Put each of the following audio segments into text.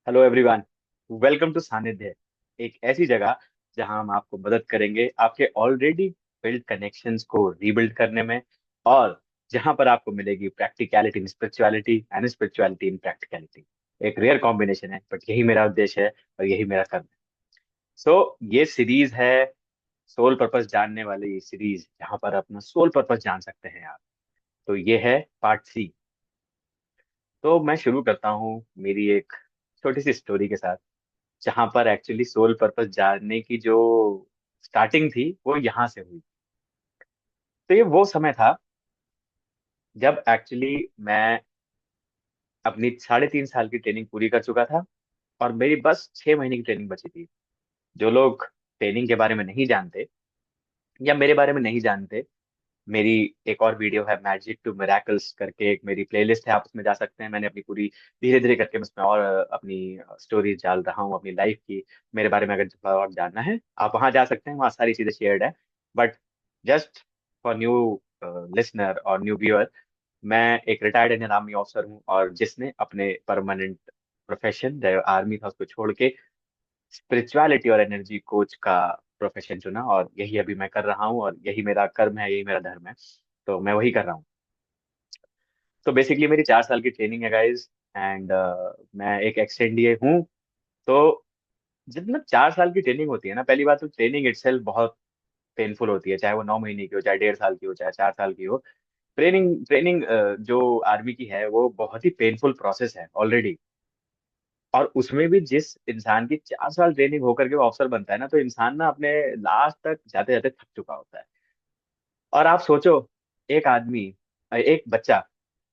Hello everyone. Welcome to सानिध्य, एक ऐसी जगह जहां हम आपको मदद करेंगे आपके ऑलरेडी बिल्ड कनेक्शंस को रीबिल्ड करने में, और जहां पर आपको मिलेगी practicality in spirituality and spirituality in practicality. एक रेयर कॉम्बिनेशन है, बट यही मेरा उद्देश्य है और यही मेरा कर्म है। ये सीरीज है सोल पर्पस जानने वाली सीरीज, जहां पर अपना सोल पर्पस जान सकते हैं आप। तो ये है पार्ट 3। तो मैं शुरू करता हूँ मेरी एक छोटी सी स्टोरी के साथ, जहां पर एक्चुअली सोल पर्पस जानने की जो स्टार्टिंग थी वो यहाँ से हुई। तो ये वो समय था जब एक्चुअली मैं अपनी 3.5 साल की ट्रेनिंग पूरी कर चुका था, और मेरी बस 6 महीने की ट्रेनिंग बची थी। जो लोग ट्रेनिंग के बारे में नहीं जानते या मेरे बारे में नहीं जानते, मेरी एक और वीडियो है मैजिक टू मिराकल्स करके, एक मेरी प्लेलिस्ट है, आप उसमें जा सकते हैं। मैंने अपनी पूरी धीरे धीरे करके मैं उसमें और अपनी स्टोरीज डाल रहा हूँ अपनी लाइफ की। मेरे बारे में अगर थोड़ा और जानना है आप वहां जा सकते हैं, वहाँ सारी चीजें शेयर्ड है। But just for new listener और न्यू व्यूअर, मैं एक रिटायर्ड इंडियन आर्मी ऑफिसर हूँ, और जिसने अपने परमानेंट प्रोफेशन जो आर्मी था उसको छोड़ के स्पिरिचुअलिटी और एनर्जी कोच का प्रोफेशन चुना, और यही अभी मैं कर रहा हूँ, और यही मेरा कर्म है, यही मेरा धर्म है। तो मैं वही कर रहा हूँ। तो बेसिकली मेरी 4 साल की ट्रेनिंग है गाइज, एंड मैं एक एक्स एनडीए हूँ। तो जितना 4 साल की ट्रेनिंग होती है ना, पहली बात तो ट्रेनिंग इटसेल्फ बहुत पेनफुल होती है, चाहे वो 9 महीने की हो, चाहे 1.5 साल की हो, चाहे 4 साल की हो। ट्रेनिंग ट्रेनिंग जो आर्मी की है वो बहुत ही पेनफुल प्रोसेस है ऑलरेडी। और उसमें भी जिस इंसान की 4 साल ट्रेनिंग होकर के वो अफसर बनता है ना, तो इंसान ना अपने लास्ट तक जाते जाते थक चुका होता है। और आप सोचो, एक आदमी, एक बच्चा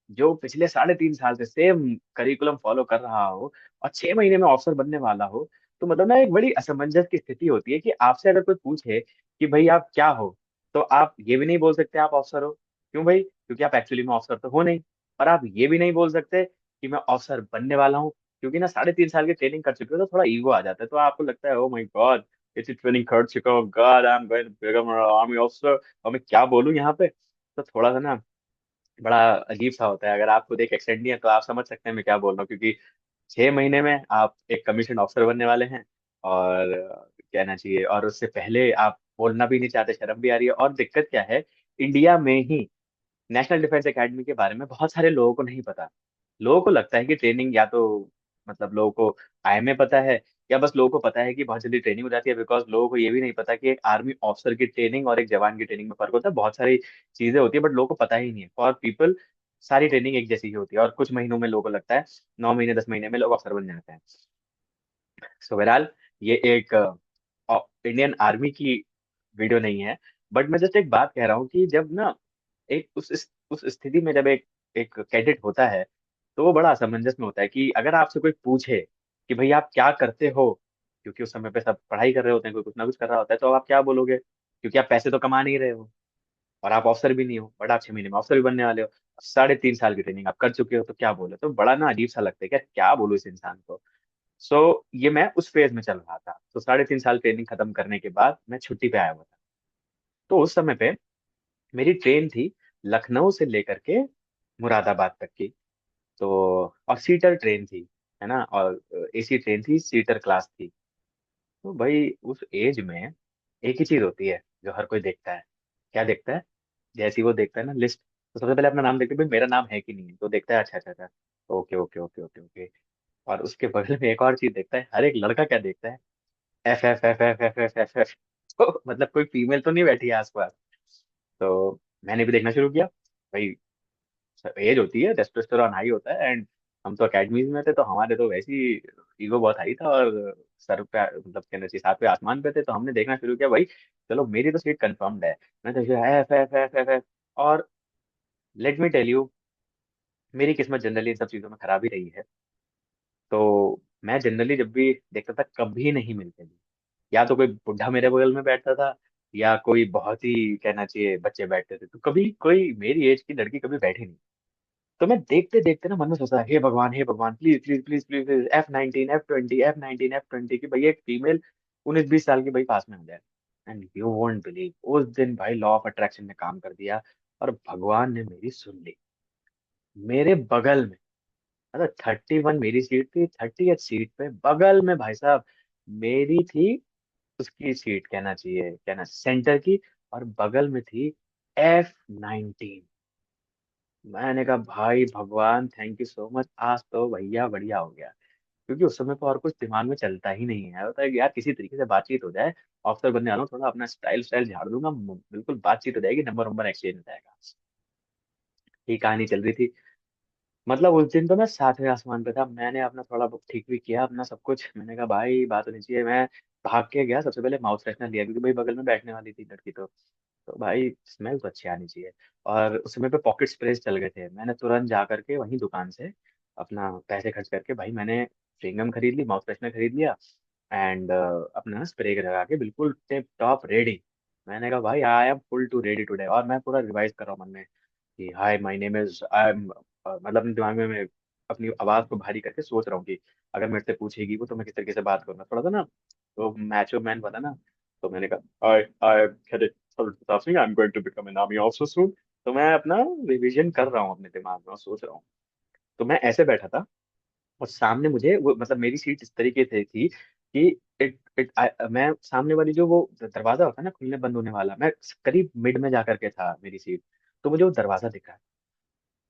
जो पिछले 3.5 साल से सेम करिकुलम फॉलो कर रहा हो, और 6 महीने में ऑफिसर बनने वाला हो, तो मतलब ना एक बड़ी असमंजस की स्थिति होती है कि आपसे अगर कोई पूछे कि भाई आप क्या हो, तो आप ये भी नहीं बोल सकते आप ऑफिसर हो। क्यों भाई? क्योंकि आप एक्चुअली में ऑफिसर तो हो नहीं। और आप ये भी नहीं बोल सकते कि मैं ऑफिसर बनने वाला हूँ, क्योंकि ना 3.5 साल की ट्रेनिंग कर चुके हो, तो थोड़ा ईगो आ जाता है। तो आपको लगता है ओ माय गॉड, इतनी ट्रेनिंग कर चुका हूँ, god I am going to become army officer, और मैं क्या बोलूँ यहाँ पे। तो थोड़ा सा ना बड़ा अजीब सा होता है। अगर आप खुद एक एक्सटेंड नहीं है तो आप समझ सकते हैं मैं क्या बोल रहा हूँ, क्योंकि 6 महीने में आप एक कमीशन ऑफिसर बनने वाले हैं। और कहना चाहिए, और उससे पहले आप बोलना भी नहीं चाहते, शर्म भी आ रही है। और दिक्कत क्या है, इंडिया में ही नेशनल डिफेंस एकेडमी के बारे में बहुत सारे लोगों को नहीं पता। लोगों को लगता है कि ट्रेनिंग या तो मतलब लोगों को आईएमए पता है, या बस लोगों को पता है कि बहुत जल्दी ट्रेनिंग हो जाती है। बिकॉज लोगों को ये भी नहीं पता कि एक आर्मी ऑफिसर की ट्रेनिंग और एक जवान की ट्रेनिंग में फर्क होता है। बहुत सारी चीजें होती है बट लोगों को पता ही नहीं है। फॉर पीपल सारी ट्रेनिंग एक जैसी ही होती है, और कुछ महीनों में लोगों को लगता है 9 महीने 10 महीने में लोग अफसर बन जाते हैं। सो बहरहाल, ये एक इंडियन आर्मी की वीडियो नहीं है। बट मैं जस्ट एक बात कह रहा हूँ कि जब ना एक उस स्थिति में जब एक एक कैडेट होता है, तो वो बड़ा असमंजस में होता है कि अगर आपसे कोई पूछे कि भाई आप क्या करते हो, क्योंकि उस समय पे सब पढ़ाई कर रहे होते हैं, कोई कुछ ना कुछ कर रहा होता है, तो आप क्या बोलोगे? क्योंकि आप पैसे तो कमा नहीं रहे हो, और आप ऑफिसर भी नहीं हो, बट आप 6 महीने में ऑफिसर भी बनने वाले हो। 3.5 साल की ट्रेनिंग आप कर चुके हो, तो क्या बोले? तो बड़ा ना अजीब सा लगता है कि यार क्या बोलूं इस इंसान को। ये मैं उस फेज में चल रहा था। तो 3.5 साल ट्रेनिंग खत्म करने के बाद मैं छुट्टी पे आया हुआ था। तो उस समय पे मेरी ट्रेन थी लखनऊ से लेकर के मुरादाबाद तक की। तो और सीटर ट्रेन थी, है ना, और एसी ट्रेन थी, सीटर क्लास थी। तो भाई उस एज में एक ही चीज होती है जो हर कोई देखता है। क्या देखता है? जैसे ही वो देखता है ना लिस्ट, तो सबसे पहले अपना नाम देखते हैं, भाई मेरा नाम है कि नहीं है। तो देखता है अच्छा अच्छा अच्छा, okay okay okay okay okay. और उसके बगल में एक और चीज देखता है, हर एक लड़का क्या देखता है, F F F F F F F F. तो मतलब कोई फीमेल तो नहीं बैठी है आसपास। तो मैंने भी देखना शुरू किया। भाई एज होती है, टेस्टोस्टेरोन हाई होता है, एंड हम तो अकेडमीज में थे, तो हमारे तो वैसे ही ईगो बहुत हाई था, और सर पे मतलब कहना चाहिए सातवें आसमान पे थे। तो हमने देखना शुरू किया, भाई चलो मेरी तो सीट कंफर्म्ड है। मैं तो F F F F F. और लेट मी टेल यू, मेरी किस्मत जनरली इन सब चीजों में खराब ही रही है। तो मैं जनरली जब भी देखता था, कभी नहीं मिलते थे। या तो कोई बुढ़ा मेरे बगल में बैठता था, या कोई बहुत ही कहना चाहिए बच्चे बैठते थे। तो कभी कोई मेरी एज की लड़की कभी बैठी नहीं। तो मैं देखते देखते ना मन में सोचता हे भगवान, please please please please please, F19 F20 F19 F20 की भाई एक फीमेल 19 20 साल की भाई पास में आ जाए। एंड यू वोंट बिलीव, उस दिन भाई लॉ ऑफ अट्रैक्शन ने काम कर दिया, और भगवान ने मेरी सुन ली। मेरे बगल में मतलब 31 मेरी सीट थी, 30th सीट पे बगल में भाई साहब मेरी थी, उसकी सीट कहना चाहिए, कहना सेंटर की, और बगल में थी F19। मैंने कहा भाई भगवान थैंक यू सो मच, आज तो भैया बढ़िया हो गया। क्योंकि उस समय तो और कुछ दिमाग में चलता ही नहीं है, होता है कि यार किसी तरीके से बातचीत हो जाए, ऑफिसर बनने वाला हूँ, थोड़ा अपना स्टाइल स्टाइल झाड़ दूंगा, बिल्कुल बातचीत हो जाएगी, नंबर नंबर एक्सचेंज हो जाएगा। ये कहानी चल रही थी। मतलब उस दिन तो मैं सातवें आसमान पे था, मैंने अपना थोड़ा बहुत ठीक भी किया अपना सब कुछ, मैंने कहा भाई बात होनी चाहिए। मैं भाग के गया, सबसे पहले माउथ फ्रेशनर लिया, क्योंकि भाई बगल में बैठने वाली थी लड़की, तो भाई स्मेल तो अच्छी आनी चाहिए। और उस समय पे पॉकेट स्प्रेस चल गए थे, मैंने तुरंत जा करके वहीं दुकान से अपना पैसे खर्च करके भाई मैंने च्युइंगम खरीद ली, माउथ फ्रेशनर खरीद लिया, एंड अपना स्प्रे लगा के बिल्कुल टिप टॉप रेडी। मैंने कहा भाई I am full to ready today, और मैं पूरा रिवाइज कर रहा हूँ मन में कि hi my name is I am, मतलब अपने दिमाग में मैं अपनी आवाज को भारी करके सोच रहा हूँ कि अगर मेरे से पूछेगी वो तो मैं किस तरीके से बात करूंगा, थोड़ा सा ना तो मैचो मैन बना ना। तो मैंने कहा I I cadet Pratap Singh, I am going to become an army officer soon. तो मैं अपना रिवीजन कर रहा हूँ अपने दिमाग में और सोच रहा हूँ। तो मैं ऐसे बैठा था, और सामने मुझे वो, मतलब मेरी सीट इस तरीके से थी कि मैं सामने वाली जो वो दरवाजा होता है ना खुलने बंद होने वाला, मैं करीब मिड में जा करके था मेरी सीट। तो मुझे वो दरवाजा दिखा।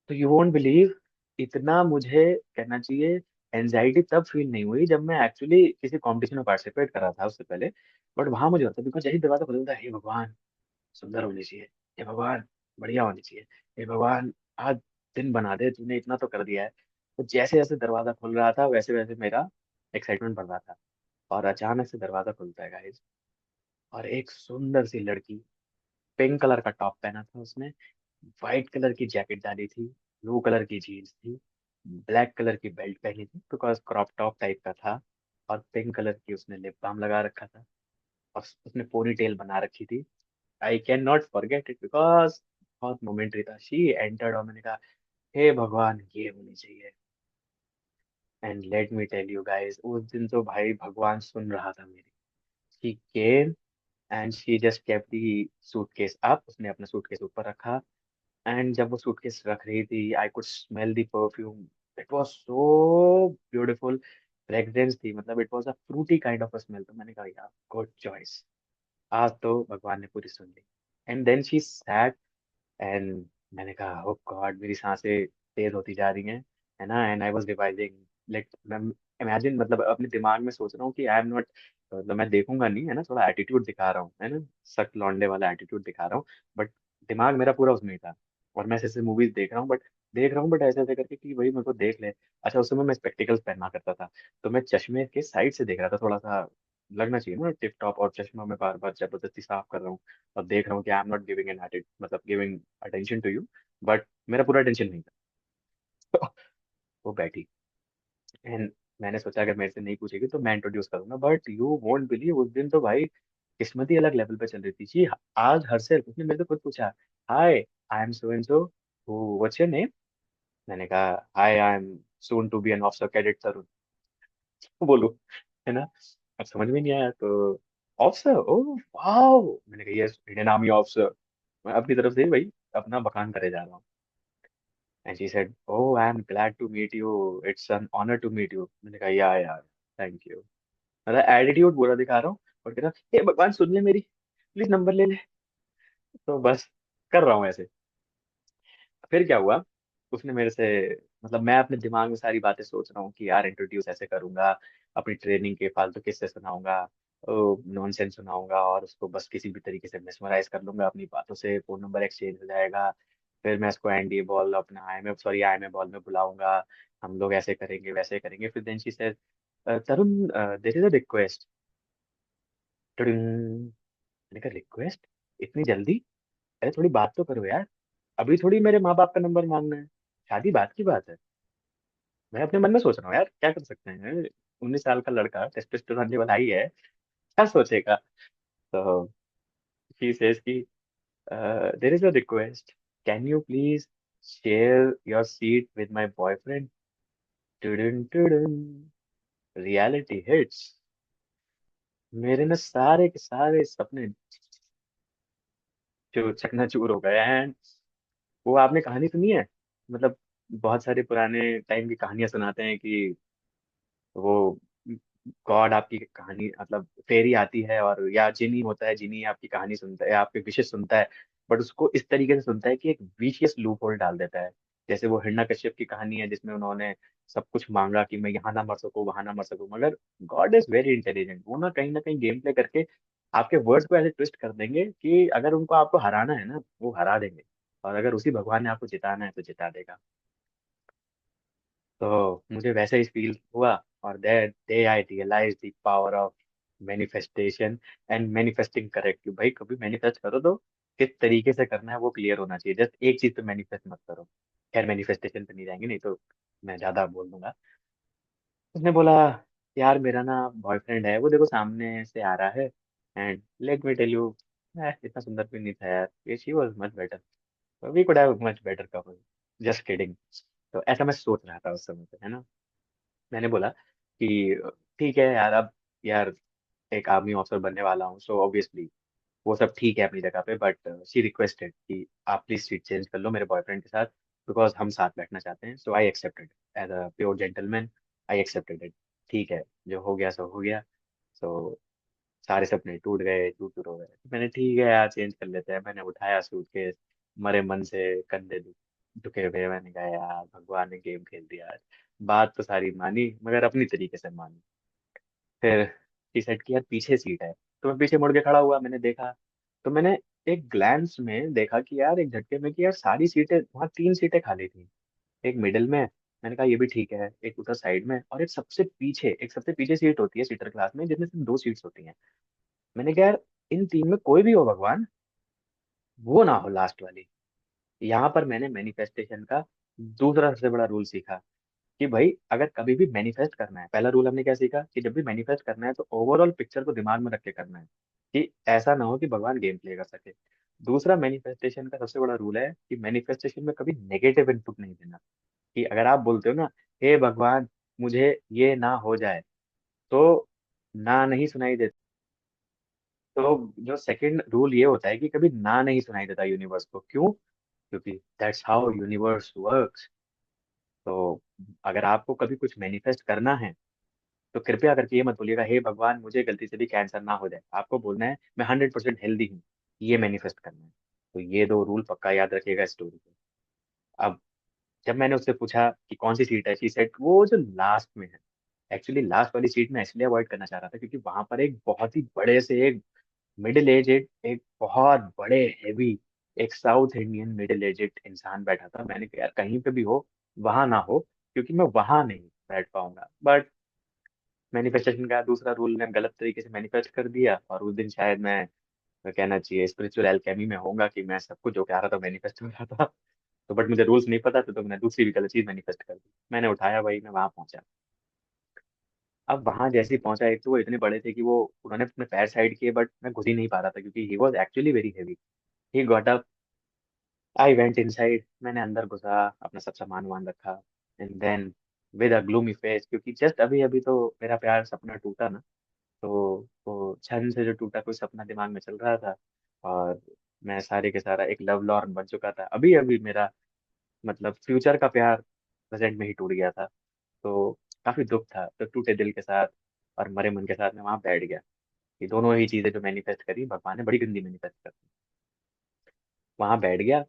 तो यू वोंट बिलीव, इतना मुझे कहना चाहिए एनजाइटी तब फील नहीं हुई जब मैं एक्चुअली किसी कंपटीशन में पार्टिसिपेट कर रहा था उससे पहले। बट वहां मुझे होता, बिकॉज यही दरवाजा खुलता था, हे भगवान सुंदर होनी चाहिए, हे भगवान बढ़िया होनी चाहिए, हे भगवान आज दिन बना दे, तूने इतना तो कर दिया है। तो जैसे जैसे दरवाजा खुल रहा था वैसे वैसे मेरा एक्साइटमेंट बढ़ रहा था। और अचानक से दरवाजा खुलता है गाइस, और एक सुंदर सी लड़की, पिंक कलर का टॉप पहना था उसने, व्हाइट कलर की जैकेट डाली थी, ब्लू कलर की जीन्स थी, ब्लैक कलर की बेल्ट पहनी थी बिकॉज क्रॉप टॉप टाइप का था, और पिंक कलर की उसने लिप बाम लगा रखा था, और उसने पोनी टेल बना रखी थी। I can not forget it because बहुत मोमेंटरी था। शी एंटर्ड और मैंने कहा हे भगवान ये होनी चाहिए। And let me tell you guys, उस दिन तो भाई भगवान सुन रहा था मेरी। She came and she just kept the suitcase up, उसने अपना सूटकेस ऊपर रखा। एंड जब वो सूटकेस रख रही थी I could smell the perfume, it was so beautiful. Fragrance थी, मतलब it was a fruity kind of a smell. तो मैंने कहा यार गुड चॉइस, आज तो भगवान ने पूरी सुन ली। And then she sat, and मैंने कहा ओ गॉड मेरी सांसें तेज होती जा रही हैं, है ना। And I was revising, like मैं इमेजिन, मतलब अपने दिमाग में सोच रहा हूँ कि आई एम नॉट, मतलब मैं देखूंगा नहीं, है ना, थोड़ा एटीट्यूड दिखा रहा हूँ, है ना, सख्त लौंडे वाला एटीट्यूड दिखा रहा हूँ। बट दिमाग मेरा पूरा उसमें ही था, और मैं ऐसे ऐसे मूवीज देख रहा हूँ बट ऐसे ऐसे करके कि भाई मेरे को देख ले। अच्छा उस समय मैं स्पेक्टिकल्स पहना करता था, तो मैं चश्मे के साइड से देख रहा था, थोड़ा सा लगना चाहिए ना टिप टॉप, और चश्मा मैं बार बार जबरदस्ती साफ कर रहा हूँ और देख रहा हूँ कि I am not giving an एटिट, मतलब giving attention to you, but मेरा पूरा अटेंशन नहीं था। वो बैठी, एंड मैंने सोचा अगर मेरे से नहीं पूछेगी तो मैं इंट्रोड्यूस करूंगा, बट यू वोंट बिलीव उस दिन तो भाई किस्मत ही अलग लेवल पे चल रही थी जी। आज हर से उसने मेरे से खुद पूछा, hi I am so and so, what's your name. मैंने कहा hi I am soon to be an officer cadet Tarun. बोलू, है ना। अब समझ में नहीं आया तो ऑफिसर, ओ वाओ, मैंने कहा यस इंडियन आर्मी ऑफिसर। मैं अपनी तरफ से ही भाई अपना बखान करे जा रहा हूँ। And she said oh I am glad to meet you, it's an honour to meet you. मैंने कहा या यार थैंक यू। मतलब एटीट्यूड पूरा दिखा रहा हूँ, और कह रहा हे भगवान सुन ले मेरी, प्लीज नंबर ले ले। तो बस कर रहा हूँ ऐसे। फिर क्या हुआ, उसने मेरे से, मतलब मैं अपने दिमाग में सारी बातें सोच रहा हूँ कि यार इंट्रोड्यूस ऐसे करूंगा, अपनी ट्रेनिंग के फालतू किस्से सुनाऊंगा, नॉनसेंस सुनाऊंगा, और उसको बस किसी भी तरीके से मेस्मराइज कर लूंगा अपनी बातों से, फोन नंबर एक्सचेंज हो जाएगा। फिर मैं उसको एनडीए बॉल, अपना आई एम ए बॉल में बुलाऊंगा, हम लोग ऐसे करेंगे वैसे करेंगे। फिर then she said Tarun there is a request. मैंने कहा रिक्वेस्ट, इतनी जल्दी, अरे थोड़ी बात तो करो यार, अभी थोड़ी मेरे माँ बाप का नंबर मांगना है, शादी बात की बात है। मैं अपने मन में सोच रहा हूँ यार क्या कर सकते हैं, 19 साल का लड़का, टेस्टोस्टेरोन लेवल हाई है, क्या सोचेगा। तो शी सेज कि there is a request, can you please share your seat with my boyfriend. टुडुन टुडुन, रियलिटी हिट्स। मेरे ना सारे के सारे सपने जो चकनाचूर हो गए। एंड वो आपने कहानी सुनी है, मतलब बहुत सारे पुराने टाइम की कहानियां सुनाते हैं कि वो गॉड आपकी कहानी मतलब फेरी आती है, और या जिनी होता है, जिनी आपकी कहानी सुनता है, आपके विशेष सुनता है, बट उसको इस तरीके से सुनता है कि एक विशियस लूप होल डाल देता है। जैसे वो हिरण्यकश्यप की कहानी है जिसमें उन्होंने सब कुछ मांगा कि मैं यहाँ ना मर सकूं, वहां ना मर सकूं, मगर गॉड इज वेरी इंटेलिजेंट। वो ना कहीं गेम प्ले करके आपके वर्ड्स को ऐसे ट्विस्ट कर देंगे कि अगर उनको आपको हराना है ना, वो हरा देंगे, और अगर उसी भगवान ने आपको जिताना है तो जिता देगा। तो मुझे वैसे ही फील हुआ, और that day I realize the power of manifestation and manifesting correct. भाई कभी मैनिफेस्ट करो तो किस तरीके से करना है वो क्लियर होना चाहिए, जस्ट एक चीज पे मैनिफेस्ट मत करो। खैर मैनिफेस्टेशन पे नहीं जाएंगे, नहीं तो मैं ज्यादा बोल दूंगा। उसने बोला, यार मेरा ना बॉयफ्रेंड है, वो देखो सामने से आ रहा है, and let me tell you, इतना सुंदर भी नहीं था यार, she was much better, we could have much better couple, just kidding. तो ऐसा मैं सोच रहा था उस समय पे, है ना। मैंने बोला कि ठीक है यार, अब यार एक आर्मी ऑफिसर बनने वाला हूँ, सो ऑब्वियसली वो सब ठीक है अपनी जगह पे, बट शी रिक्वेस्टेड कि आप प्लीज सीट चेंज कर लो मेरे बॉयफ्रेंड के साथ, बिकॉज हम साथ बैठना चाहते हैं। So I accepted as a pure gentleman, I accepted it. ठीक है, जो हो गया सो हो गया। सो सारे सपने टूट गए, टूट टूट हो गए। मैंने ठीक है यार चेंज कर लेते हैं। मैंने उठाया सूटकेस, मरे मन से कंधे झुके हुए, मैंने कहा यार भगवान ने गेम खेल दिया आज। बात तो सारी मानी, मगर अपनी तरीके से मानी। फिर डिसाइड किया पीछे सीट है, तो मैं पीछे मुड़ के खड़ा हुआ, मैंने देखा। तो मैंने एक ग्लैंस में देखा कि यार, एक झटके में कि यार सारी सीटें वहाँ, तीन सीटें खाली थी। एक मिडिल में, मैंने कहा ये भी ठीक है, एक उधर साइड में, और एक सबसे पीछे सीट होती है सीटर क्लास में जिसमें सिर्फ दो सीट्स होती हैं। मैंने कहा यार इन तीन में कोई भी हो भगवान, वो ना हो लास्ट वाली। यहाँ पर मैंने मैनिफेस्टेशन का दूसरा सबसे बड़ा रूल सीखा कि भाई अगर कभी भी मैनिफेस्ट करना है, पहला रूल हमने क्या सीखा कि जब भी मैनिफेस्ट करना है तो ओवरऑल पिक्चर को दिमाग में रख के करना है, कि ऐसा ना हो कि भगवान गेम प्ले कर सके। दूसरा मैनिफेस्टेशन का सबसे बड़ा रूल है कि मैनिफेस्टेशन में कभी नेगेटिव इनपुट नहीं देना। कि अगर आप बोलते हो ना, हे भगवान मुझे ये ना हो जाए, तो ना नहीं सुनाई देता। तो जो सेकंड रूल ये होता है कि कभी ना नहीं सुनाई देता यूनिवर्स को। क्यों? क्योंकि दैट्स हाउ यूनिवर्स वर्क्स। तो अगर आपको कभी कुछ मैनिफेस्ट करना है तो कृपया करके ये मत बोलिएगा, हे भगवान मुझे गलती से भी कैंसर ना हो जाए। आपको बोलना है मैं 100% हेल्दी हूँ, ये मैनिफेस्ट करना है। तो ये दो रूल पक्का याद रखिएगा स्टोरी को। अब जब मैंने उससे पूछा कि कौन सी सीट है, शी सेड वो जो लास्ट में है। एक्चुअली लास्ट वाली सीट मैं इसलिए अवॉइड करना चाह रहा था क्योंकि वहां पर एक बहुत ही बड़े से एक मिडिल एज, एक बहुत बड़े हैवी, एक साउथ इंडियन मिडिल एजेड इंसान बैठा था। मैंने कहा यार कहीं पे भी हो, वहां ना हो, क्योंकि मैं वहां नहीं बैठ पाऊंगा। बट मैनिफेस्टेशन का दूसरा रूल ने गलत तरीके से मैनिफेस्ट कर दिया, और उस दिन शायद मैं कहना चाहिए स्पिरिचुअल एल्केमी में होगा कि मैं सब कुछ जो कह रहा था मैनिफेस्ट हो रहा था। तो बट मुझे रूल्स नहीं पता थे, तो मैंने दूसरी भी गलत चीज मैनिफेस्ट कर दी। मैंने उठाया भाई, मैं वहां पहुंचा। अब वहां जैसे ही पहुंचा, एक तो वो इतने बड़े थे कि वो उन्होंने अपने पैर साइड किए, बट मैं घुस ही नहीं पा रहा था क्योंकि he was actually very heavy. He got up, I went inside, मैंने अंदर घुसा, अपना सब सामान वामान रखा, and then with a gloomy face, क्योंकि जस्ट अभी अभी तो मेरा प्यार सपना टूटा ना, तो वो क्षण से जो टूटा कोई सपना दिमाग में चल रहा था, और मैं सारे के सारा एक लव लॉर्न बन चुका था। अभी अभी मेरा मतलब फ्यूचर का प्यार प्रेजेंट में ही टूट गया था। तो काफी दुख था। तो टूटे दिल के साथ और मरे मन के साथ मैं वहां बैठ गया। ये दोनों ही चीजें जो मैनिफेस्ट करी भगवान ने, बड़ी गंदी मैनिफेस्ट करी। वहां बैठ गया,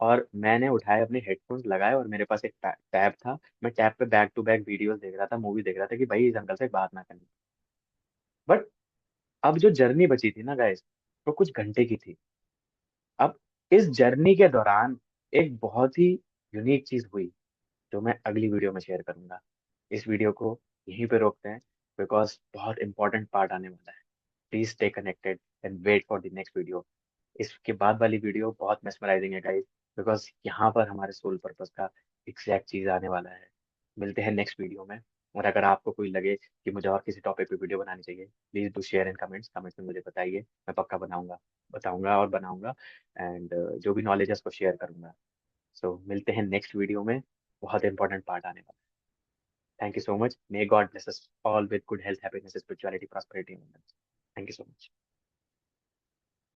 और मैंने उठाए अपने हेडफोन्स लगाए, और मेरे पास एक टैब था। मैं टैब पे बैक टू बैक वीडियोस देख रहा था, मूवी देख रहा था कि भाई इस अंकल से बात ना करनी। बट अब जो जर्नी बची थी ना गाइस, वो कुछ घंटे की थी। अब इस जर्नी के दौरान एक बहुत ही यूनिक चीज हुई, जो मैं अगली वीडियो में शेयर करूंगा। इस वीडियो को यहीं पे रोकते हैं, बिकॉज बहुत इंपॉर्टेंट पार्ट आने वाला है। Please stay connected and wait for the next video. इसके बाद वाली वीडियो बहुत मेस्मराइजिंग है गाइस, बिकॉज यहाँ पर हमारे सोल पर्पस का एग्जैक्ट चीज आने वाला है। मिलते हैं नेक्स्ट वीडियो में। और अगर आपको कोई लगे कि मुझे और किसी टॉपिक पे वीडियो बनानी चाहिए, please do share in comments में मुझे बताइए। मैं पक्का बनाऊंगा, बताऊंगा और बनाऊंगा, एंड जो भी नॉलेज है उसको शेयर करूंगा। सो मिलते हैं नेक्स्ट वीडियो में, बहुत इंपॉर्टेंट पार्ट आने वाला है। Thank you so much. May God bless us all with good health, happiness, spirituality, prosperity, and abundance. Thank you so much.